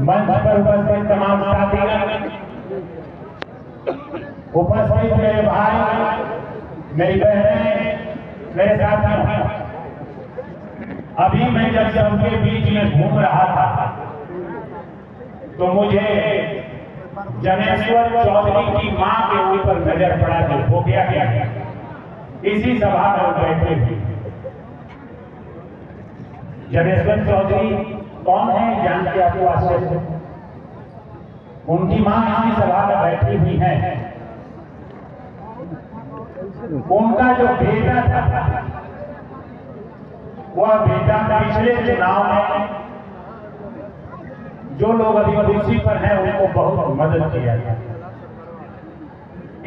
मंच पर उपस्थित तमाम साथीगण, उपस्थित मेरे भाई, मेरी बहनें, मेरे साथियों, अभी मैं जब सबके बीच में घूम रहा था तो मुझे जनेश्वर चौधरी की मां के ऊपर नजर पड़ा जो हो गया इसी सभा में बैठे थे। जनेश्वर चौधरी कौन है जान के आपको आश्चर्य? उनकी मां इसी सभा में बैठी हुई है। उनका जो बेटा था वह बेटा पिछले चुनाव में जो लोग अभी कुर्सी पर हैं उनको बहुत मदद किया था।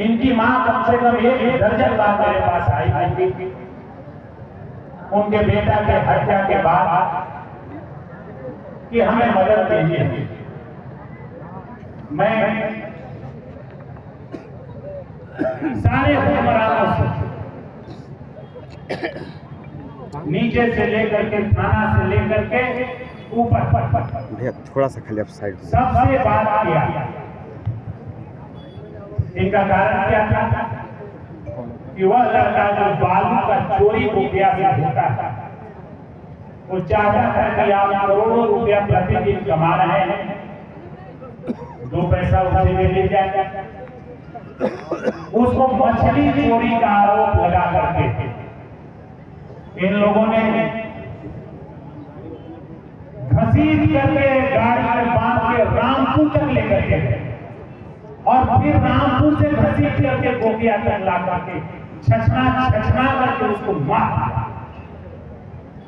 इनकी मां कम से कम एक दर्जन बार मेरे पास आई थी उनके बेटा के हत्या के बाद कि हमें मदद कीजिए। मैं सारे हुक्मरानों से नीचे से लेकर के थाना से लेकर के ऊपर भैया थोड़ा सा खाली आप साइड सबसे बात किया। इनका कारण क्या था कि वह लड़का जो बालू का चोरी रुपया से होता था वो चाहता था कि आप करोड़ों रुपया प्रतिदिन कमा रहे हैं, दो पैसा उसे मिल जाए। उसको मछली चोरी का आरोप लगा करके इन लोगों ने घसीट करके गाड़ी में बांध के रामपुर तक लेकर गए और फिर रामपुर से घसीट करके गोकिया तक ला करके छछना करके उसको मार दिया।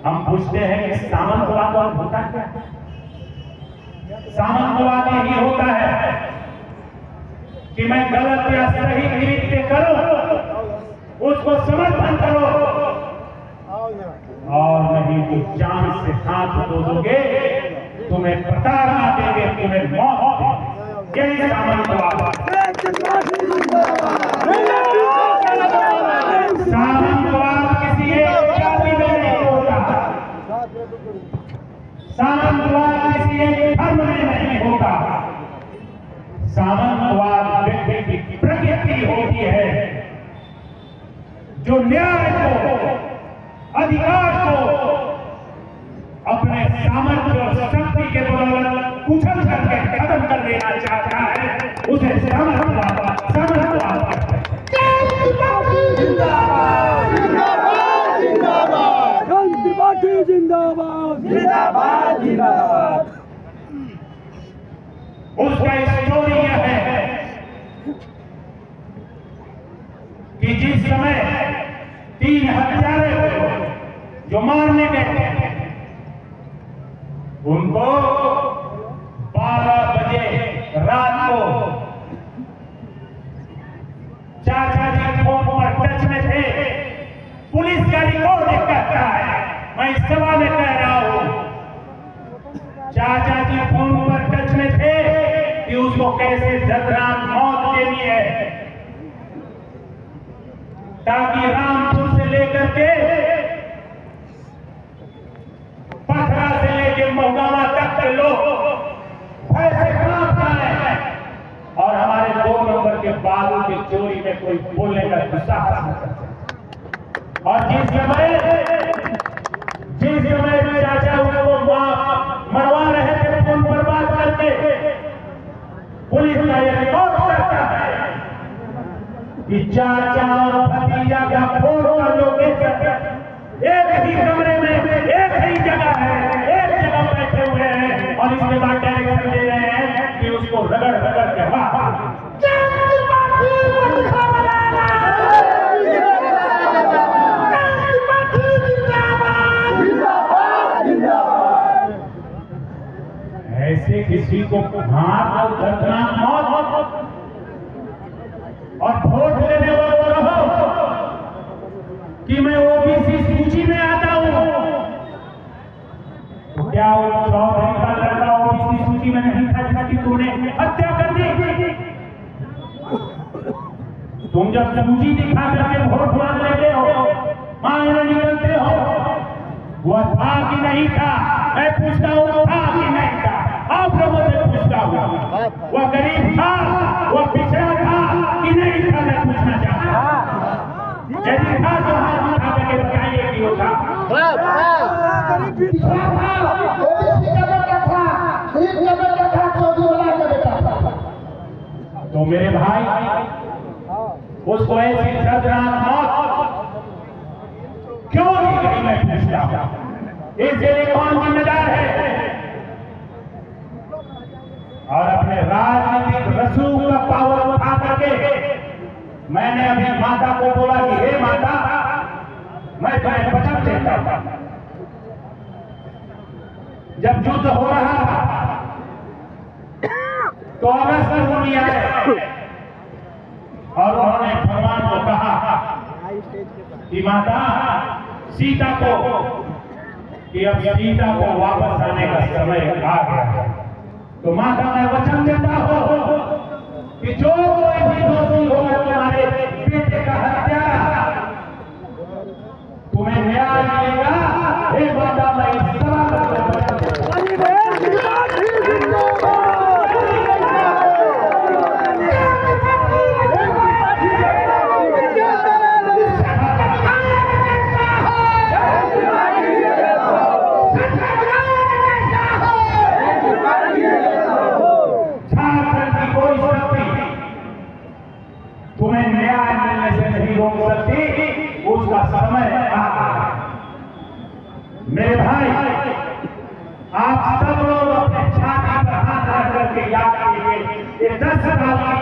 हम पूछते हैं कि सामंतवाद होता क्या? सामंतवाद यही होता है कि मैं गलत या सही कृत्य करो, उसको समर्थन करो और नहीं तो जान से हाथ धो दोगे, तुम्हें प्रताड़ना देंगे, तुम्हें मौत देंगे। यही सामंतवाद। सामंतवाद किसी एक जाति में नहीं होता, सामंतवाद किसी एक धर्म में नहीं होता। सामंतवाद व्यक्ति की प्रकृति होती है जो न्याय को, अधिकार को अपने सामर्थ्य और शक्ति के बदौलत कुचल करके खत्म कर देना चाहता है, उसे सामंतवाद कहते हैं। जिंदाबाद जिंदाबाद जिंदाबाद जिंदाबाद जिंदाबाद। उसका स्टोरी यह है कि जिस समय 3 हत्यारे जो मारने गए उनको 12 बजे रात को चाचा जी फोन पर टच में थे। पुलिस का रिकॉर्ड कहता है, मैं इस सभा में कह रहा हूं, चाचा जी फोन पर टच में थे कि उसको कैसे दर्दनाक मौत देनी है, ताकि रामपुर से लेकर के पथरा से लेकर मोहगामा तक के लोग ऐसे कांप रहे हैं और हमारे 2 नंबर के बालू की चोरी में कोई बोलने का दुस्साहस नहीं करता। और जिस समय चाचा उसको मरवा रहे थे फोन पर बात करके, पुलिस का यह रिकॉर्ड करता है कि चाचा और भतीजा का फोटो लोकेशन एक ही कमरे में एक ही जगह है, एक जगह बैठे हुए हैं और इसके बाद डायरेक्शन दे रहे हैं कि उसको रगड़ के ऐसे किसी को हाथ और दर्दनाक मौत और वोट लेने वालों रहो कि मैं ओबीसी सूची में आता हूं, तो क्या वो चौधरी का लड़का ओबीसी सूची में नहीं था कि तूने हत्या कर दी? तुम जब सूची दिखा करके वोट मांग लेते हो, मांगने निकलते हो, वह था कि नहीं था? मैं पूछता हूं था कि नहीं था? आप लोगों से वो गरीब था, वो पिछड़ा था कि नहीं था, मैं पूछना चाहता हूं। यदि था तो हाथ उठा करके बताइए कि वो था। पिछड़ा था, ओबीसी का बेटा था, गरीब का बेटा था, चौधरी का बेटा था। तो मेरे भाई उसको ऐसी दर्दनाक मौत क्यों दी गई, मैं पूछता हूं। इसके लिए कौन जिम्मेदार है? और अपने राजनीतिक रसूख का पावर उठा करके मैंने अभी माता को बोला कि हे माता, मैं तुम्हें वचन देता हूं। जब युद्ध हो रहा था तो अगस्त मुनि आए और उन्होंने भगवान को कहा कि माता सीता को, कि अब सीता को वापस आने का समय आ गया है। तो माता मैं वचन देता हूं कि जो कोई भी दोषी होगा तुम्हारे बेटे का हत्यारा, तुम्हें न्याय मिलेगा। हे माता मैं इस सभा को वचन देता हूं। तुम्हें न्याय मिलने से नहीं रोक सकती, उसका समय आ गया। मेरे भाई, आप सब लोग अपने छाती पर हाथ रख करके याद कीजिए, ये 10 साल की